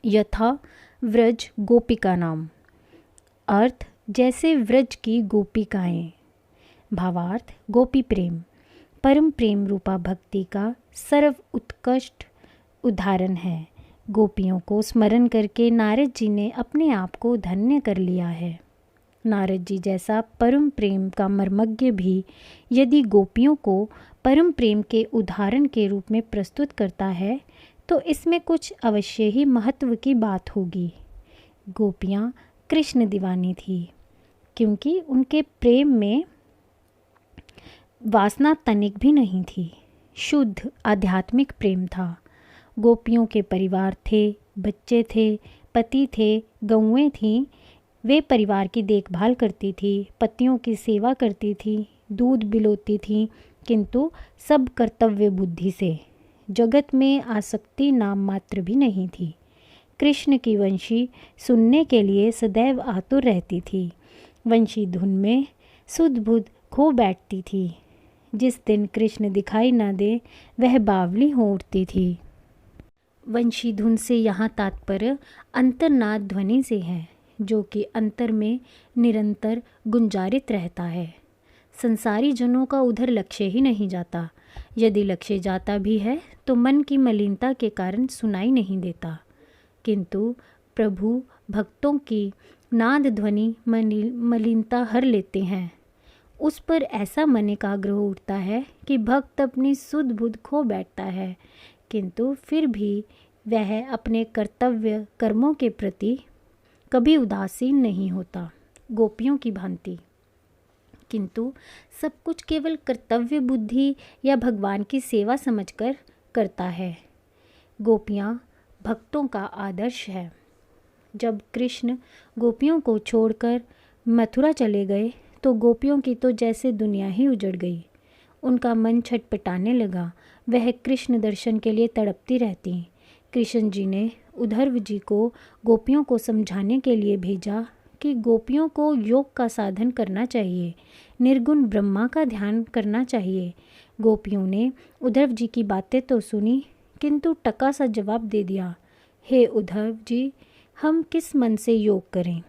यथा व्रज गोपिका नाम। अर्थ जैसे व्रज की गोपिकाएं। भावार्थ गोपी प्रेम परम प्रेम रूपा भक्ति का सर्व उत्कृष्ट उदाहरण है। गोपियों को स्मरण करके नारद जी ने अपने आप को धन्य कर लिया है। नारद जी जैसा परम प्रेम का मर्मज्ञ भी यदि गोपियों को परम प्रेम के उदाहरण के रूप में प्रस्तुत करता है तो इसमें कुछ अवश्य ही महत्व की बात होगी। गोपियाँ कृष्ण दीवानी थी क्योंकि उनके प्रेम में वासना तनिक भी नहीं थी। शुद्ध आध्यात्मिक प्रेम था। गोपियों के परिवार थे, बच्चे थे, पति थे, गौएं थीं। वे परिवार की देखभाल करती थी, पतियों की सेवा करती थी, दूध बिलोती थी, किंतु सब कर्तव्य बुद्धि से। जगत में आसक्ति नाम मात्र भी नहीं थी। कृष्ण की वंशी सुनने के लिए सदैव आतुर रहती थी। वंशी धुन में सुध बुध खो बैठती थी। जिस दिन कृष्ण दिखाई न दे वह बावली हो उठती थी। वंशी धुन से यहाँ तात्पर्य अंतर्नाद ध्वनि से है, जो कि अंतर में निरंतर गुंजारित रहता है। संसारी जनों का उधर लक्ष्य ही नहीं जाता। यदि लक्ष्य जाता भी है तो मन की मलिनता के कारण सुनाई नहीं देता। किंतु प्रभु भक्तों की नाद ध्वनि मलिनता हर लेते हैं। उस पर ऐसा मन एकाग्र उठता है कि भक्त अपनी सुध बुध खो बैठता है, किंतु फिर भी वह अपने कर्तव्य कर्मों के प्रति कभी उदासीन नहीं होता, गोपियों की भांति। किंतु सब कुछ केवल कर्तव्य बुद्धि या भगवान की सेवा समझकर करता है। गोपियाँ भक्तों का आदर्श है। जब कृष्ण गोपियों को छोड़कर मथुरा चले गए तो गोपियों की तो जैसे दुनिया ही उजड़ गई। उनका मन छटपटाने लगा। वह कृष्ण दर्शन के लिए तड़पती रहती। कृष्ण जी ने उद्धव जी को गोपियों को समझाने के लिए भेजा कि गोपियों को योग का साधन करना चाहिए, निर्गुण ब्रह्मा का ध्यान करना चाहिए। गोपियों ने उद्धव जी की बातें तो सुनी, किंतु टका सा जवाब दे दिया, हे उद्धव जी, हम किस मन से योग करें,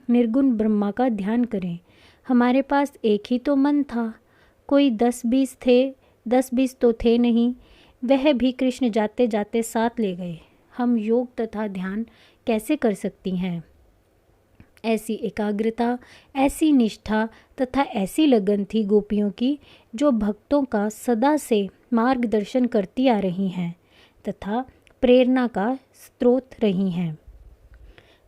निर्गुण ब्रह्मा का ध्यान करें। हमारे पास एक ही तो मन था, कोई 10-20 थे, 10-20 तो थे नहीं। वह भी कृष्ण जाते जाते साथ ले गए। हम योग तथा ध्यान कैसे कर सकती हैं? ऐसी एकाग्रता, ऐसी निष्ठा तथा ऐसी लगन थी गोपियों की, जो भक्तों का सदा से मार्गदर्शन करती आ रही हैं तथा प्रेरणा का स्रोत रही हैं।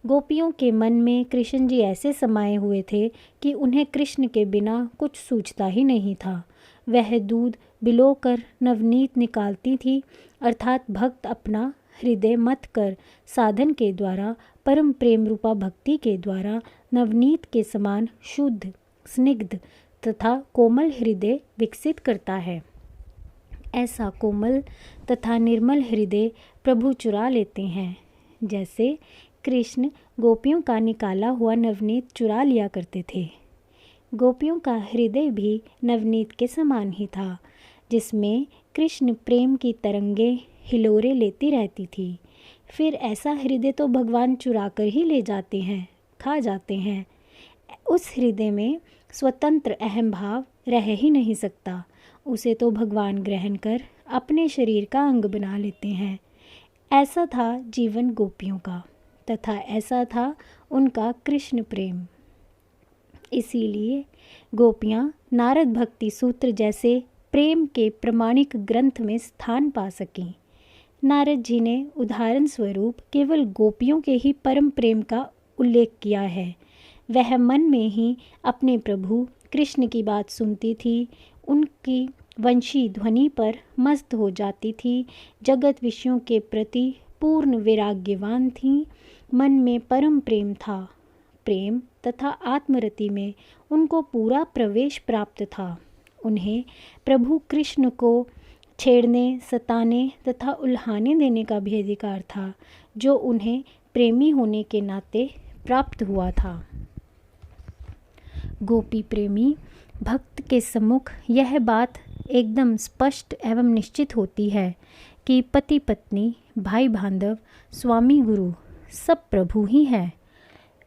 गोपियों के मन में कृष्ण जी ऐसे समाये हुए थे कि उन्हें कृष्ण के बिना कुछ सूझता ही नहीं था। वह दूध बिलोकर नवनीत निकालती थी, अर्थात भक्त अपना हृदय मत कर साधन के द्वारा, परम प्रेम रूपा भक्ति के द्वारा नवनीत के समान शुद्ध, स्निग्ध तथा कोमल हृदय विकसित करता है। ऐसा कोमल तथा निर्मल हृदय प्रभु चुरा लेते हैं, जैसे कृष्ण गोपियों का निकाला हुआ नवनीत चुरा लिया करते थे। गोपियों का हृदय भी नवनीत के समान ही था, जिसमें कृष्ण प्रेम की तरंगे हिलोरे लेती रहती थी। फिर ऐसा हृदय तो भगवान चुरा कर ही ले जाते हैं, खा जाते हैं। उस हृदय में स्वतंत्र अहम भाव रह ही नहीं सकता। उसे तो भगवान ग्रहण कर अपने शरीर का अंग बना लेते हैं। ऐसा था जीवन गोपियों का, तथा ऐसा था उनका कृष्ण प्रेम। इसीलिए गोपियाँ नारद भक्ति सूत्र जैसे प्रेम के प्रमाणिक ग्रंथ में स्थान पा सकें। नारद जी ने उदाहरण स्वरूप केवल गोपियों के ही परम प्रेम का उल्लेख किया है। वह मन में ही अपने प्रभु कृष्ण की बात सुनती थी, उनकी वंशी ध्वनि पर मस्त हो जाती थी, जगत विषयों के प्रति पूर्ण वैराग्यवान थी, मन में परम प्रेम था। प्रेम तथा आत्मरति में उनको पूरा प्रवेश प्राप्त था। उन्हें प्रभु कृष्ण को छेड़ने, सताने तथा उल्हाने देने का भी अधिकार था, जो उन्हें प्रेमी होने के नाते प्राप्त हुआ था। गोपी प्रेमी भक्त के सम्मुख यह बात एकदम स्पष्ट एवं निश्चित होती है कि पति पत्नी, भाई बांधव, स्वामी गुरु सब प्रभु ही है।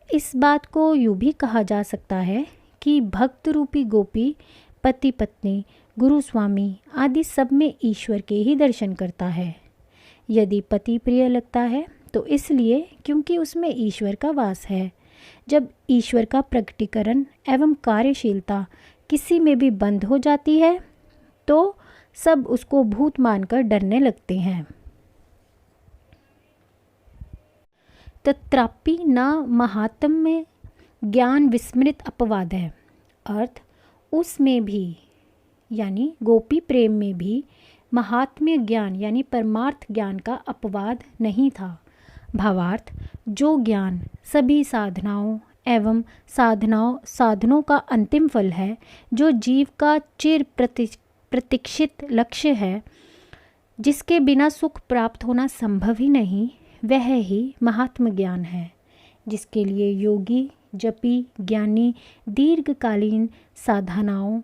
इस बात को यूँ भी कहा जा सकता है कि भक्त रूपी गोपी पति पत्नी गुरु स्वामी आदि सब में ईश्वर के ही दर्शन करता है। यदि पति प्रिय लगता है तो इसलिए क्योंकि उसमें ईश्वर का वास है। जब ईश्वर का प्रकटीकरण एवं कार्यशीलता किसी में भी बंद हो जाती है तो सब उसको भूत मानकर डरने लगते हैं। तत्रापि न महात्म्य ज्ञान विस्मृत अपवाद है। अर्थ उसमें भी यानी गोपी प्रेम में भी महात्म्य ज्ञान यानी परमार्थ ज्ञान का अपवाद नहीं था। भावार्थ जो ज्ञान सभी साधनाओं एवं साधनों का अंतिम फल है, जो जीव का चिर प्रतीक्षित लक्ष्य है, जिसके बिना सुख प्राप्त होना संभव ही नहीं, वह ही महात्म ज्ञान है, जिसके लिए योगी जपी ज्ञानी दीर्घकालीन साधनाओं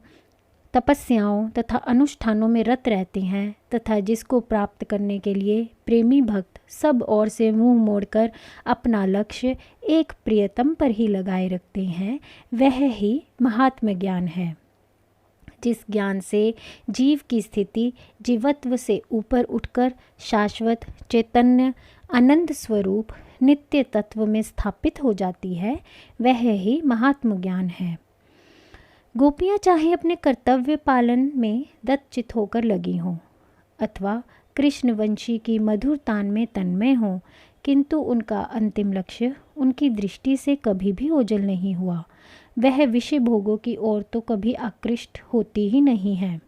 तपस्याओं तथा अनुष्ठानों में रत रहते हैं तथा जिसको प्राप्त करने के लिए प्रेमी भक्त सब ओर से मुंह मोड़कर अपना लक्ष्य एक प्रियतम पर ही लगाए रखते हैं, वह ही महात्म ज्ञान है। जिस ज्ञान से जीव की स्थिति जीवत्व से ऊपर उठकर शाश्वत चैतन्य आनंद स्वरूप नित्य तत्व में स्थापित हो जाती है, वह ही महात्म ज्ञान है। गोपियाँ चाहे अपने कर्तव्य पालन में दत्तचित होकर लगी हों अथवा कृष्णवंशी की मधुर तान में तन्मय हों, किंतु उनका अंतिम लक्ष्य उनकी दृष्टि से कभी भी ओझल नहीं हुआ। वह विषय भोगों की ओर तो कभी आकृष्ट होती ही नहीं है।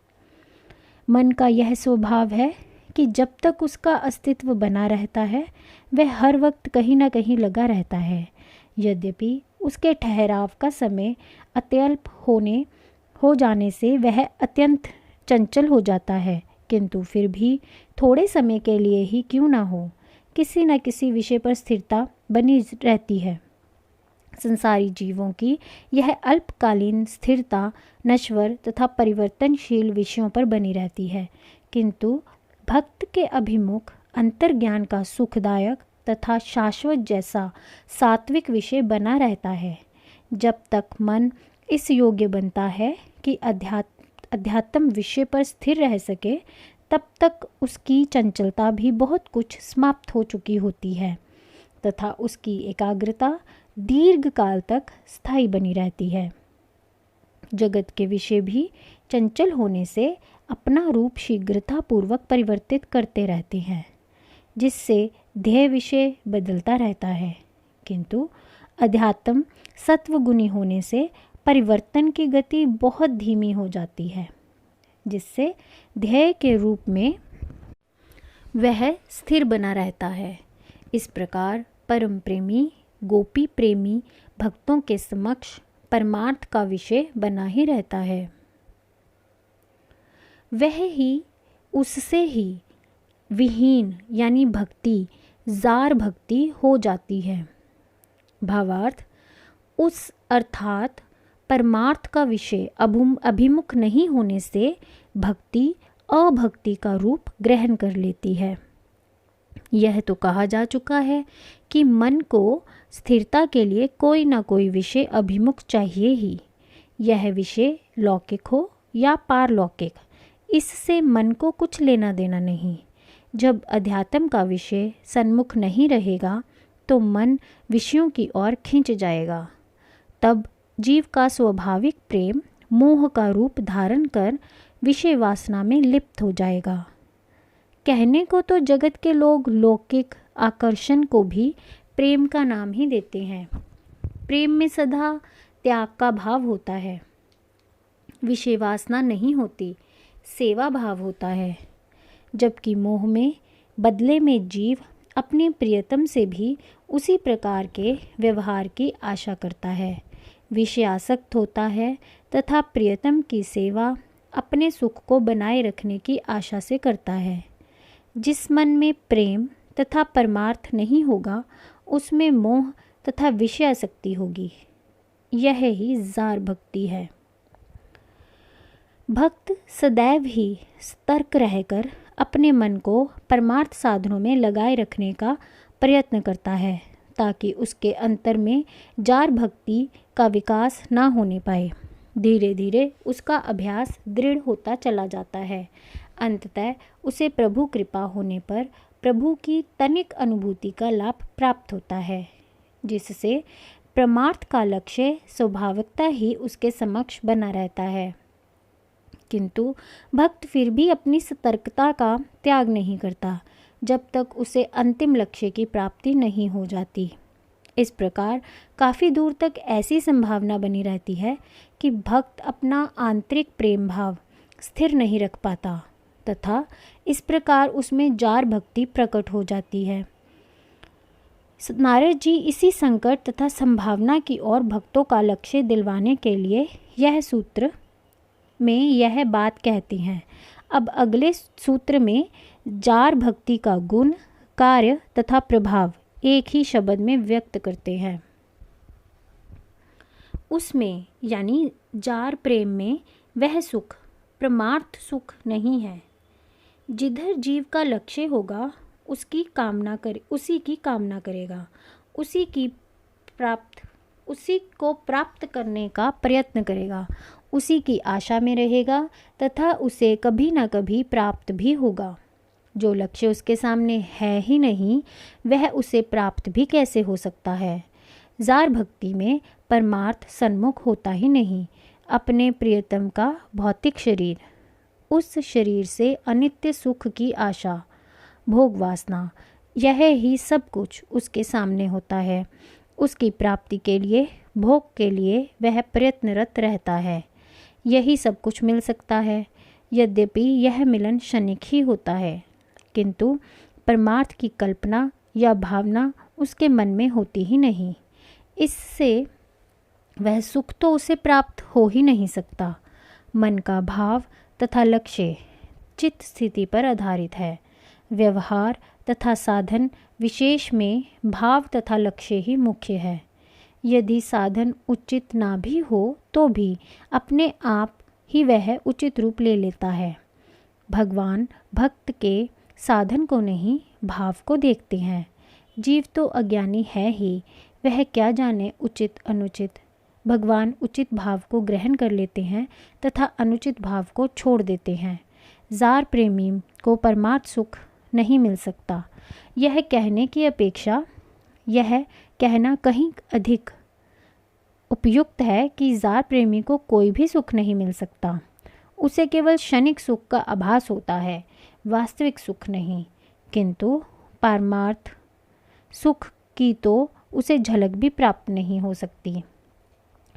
मन का यह स्वभाव है कि जब तक उसका अस्तित्व बना रहता है वह हर वक्त कहीं ना कहीं लगा रहता है। यद्यपि उसके ठहराव का समय अत्यल्प हो जाने से वह अत्यंत चंचल हो जाता है, किंतु फिर भी थोड़े समय के लिए ही क्यों ना हो किसी न किसी विषय पर स्थिरता बनी रहती है। संसारी जीवों की यह अल्पकालीन स्थिरता नश्वर तथा परिवर्तनशील विषयों पर बनी रहती है, किंतु भक्त के अभिमुख अंतर्ज्ञान का सुखदायक तथा शाश्वत जैसा सात्विक विषय बना रहता है। जब तक मन इस योग्य बनता है कि अध्यात्म विषय पर स्थिर रह सके, तब तक उसकी चंचलता भी बहुत कुछ समाप्त हो चुकी होती है तथा उसकी एकाग्रता दीर्घ काल तक स्थायी बनी रहती है। जगत के विषय भी चंचल होने से अपना रूप शीघ्रतापूर्वक परिवर्तित करते रहते हैं, जिससे ध्येय विषय बदलता रहता है, किंतु अध्यात्म सत्वगुणी होने से परिवर्तन की गति बहुत धीमी हो जाती है, जिससे ध्येय के रूप में वह स्थिर बना रहता है। इस प्रकार परम प्रेमी गोपी प्रेमी भक्तों के समक्ष परमार्थ का विषय बना ही रहता है। वह ही उससे ही विहीन यानी भक्ति जार भक्ति हो जाती है। भावार्थ उस अर्थात परमार्थ का विषय अभिमुख नहीं होने से भक्ति अभक्ति का रूप ग्रहण कर लेती है। यह तो कहा जा चुका है कि मन को स्थिरता के लिए कोई ना कोई विषय अभिमुख चाहिए ही। यह विषय लौकिक हो या पारलौकिक, इससे मन को कुछ लेना देना नहीं। जब अध्यात्म का विषय सन्मुख नहीं रहेगा तो मन विषयों की ओर खिंच जाएगा। तब जीव का स्वाभाविक प्रेम मोह का रूप धारण कर विषय वासना में लिप्त हो जाएगा। कहने को तो जगत के लोग लौकिक आकर्षण को भी प्रेम का नाम ही देते हैं। प्रेम में सदा त्याग का भाव होता है, विषय वासना नहीं होती, सेवा भाव होता है। जबकि मोह में बदले में जीव अपने प्रियतम से भी उसी प्रकार के व्यवहार की आशा करता है, विषय आसक्त होता है तथा प्रियतम की सेवा अपने सुख को बनाए रखने की आशा से करता है। जिस मन में प्रेम तथा परमार्थ नहीं होगा उसमें मोह तथा विषय आसक्ति होगी। यह ही जार भक्ति है। भक्त सदैव ही सतर्क रहकर अपने मन को परमार्थ साधनों में लगाए रखने का प्रयत्न करता है ताकि उसके अंतर में जार भक्ति का विकास ना होने पाए। धीरे धीरे उसका अभ्यास दृढ़ होता चला जाता है। अंततः उसे प्रभु कृपा होने पर प्रभु की तनिक अनुभूति का लाभ प्राप्त होता है, जिससे परमार्थ का लक्ष्य स्वभावतः ही उसके समक्ष बना रहता है। किंतु भक्त फिर भी अपनी सतर्कता का त्याग नहीं करता जब तक उसे अंतिम लक्ष्य की प्राप्ति नहीं हो जाती। इस प्रकार काफ़ी दूर तक ऐसी संभावना बनी रहती है कि भक्त अपना आंतरिक प्रेम भाव स्थिर नहीं रख पाता तथा इस प्रकार उसमें जार भक्ति प्रकट हो जाती है। नारद जी इसी संकट तथा संभावना की ओर भक्तों का लक्ष्य दिलवाने के लिए यह सूत्र में यह बात कहती हैं। अब अगले सूत्र में जार भक्ति का गुण, कार्य तथा प्रभाव एक ही शब्द में व्यक्त करते हैं। उसमें यानी जार प्रेम में वह सुख परमार्थ सुख नहीं है। जिधर जीव का लक्ष्य होगा उसी की कामना करेगा, उसी को प्राप्त करने का प्रयत्न करेगा, उसी की आशा में रहेगा तथा उसे कभी ना कभी प्राप्त भी होगा। जो लक्ष्य उसके सामने है ही नहीं, वह उसे प्राप्त भी कैसे हो सकता है। जार भक्ति में परमार्थ सन्मुख होता ही नहीं। अपने प्रियतम का भौतिक शरीर, उस शरीर से अनित्य सुख की आशा, भोग वासना, यह ही सब कुछ उसके सामने होता है। उसकी प्राप्ति के लिए, भोग के लिए वह प्रयत्नरत रहता है। यही सब कुछ मिल सकता है। यद्यपि यह मिलन क्षणिक ही होता है, किंतु परमार्थ की कल्पना या भावना उसके मन में होती ही नहीं। इससे वह सुख तो उसे प्राप्त हो ही नहीं सकता। मन का भाव तथा लक्ष्य चित्त स्थिति पर आधारित है। व्यवहार तथा साधन विशेष में भाव तथा लक्ष्य ही मुख्य है। यदि साधन उचित ना भी हो तो भी अपने आप ही वह उचित रूप ले लेता है। भगवान भक्त के साधन को नहीं, भाव को देखते हैं। जीव तो अज्ञानी है ही, वह क्या जाने उचित अनुचित। भगवान उचित भाव को ग्रहण कर लेते हैं तथा अनुचित भाव को छोड़ देते हैं। जार प्रेमी को परमार्थ सुख नहीं मिल सकता, यह कहने की अपेक्षा यह कहना कहीं अधिक उपयुक्त है कि जार प्रेमी को कोई भी सुख नहीं मिल सकता। उसे केवल क्षणिक सुख का आभास होता है, वास्तविक सुख नहीं। किंतु पारमार्थ सुख की तो उसे झलक भी प्राप्त नहीं हो सकती।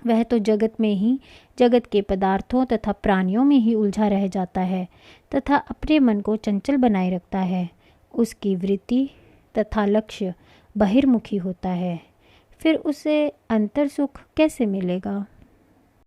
वह तो जगत में ही, जगत के पदार्थों तथा प्राणियों में ही उलझा रह जाता है तथा अपने मन को चंचल बनाए रखता है। उसकी वृत्ति तथा लक्ष्य बहिर्मुखी होता है, फिर उसे अंतर सुख कैसे मिलेगा।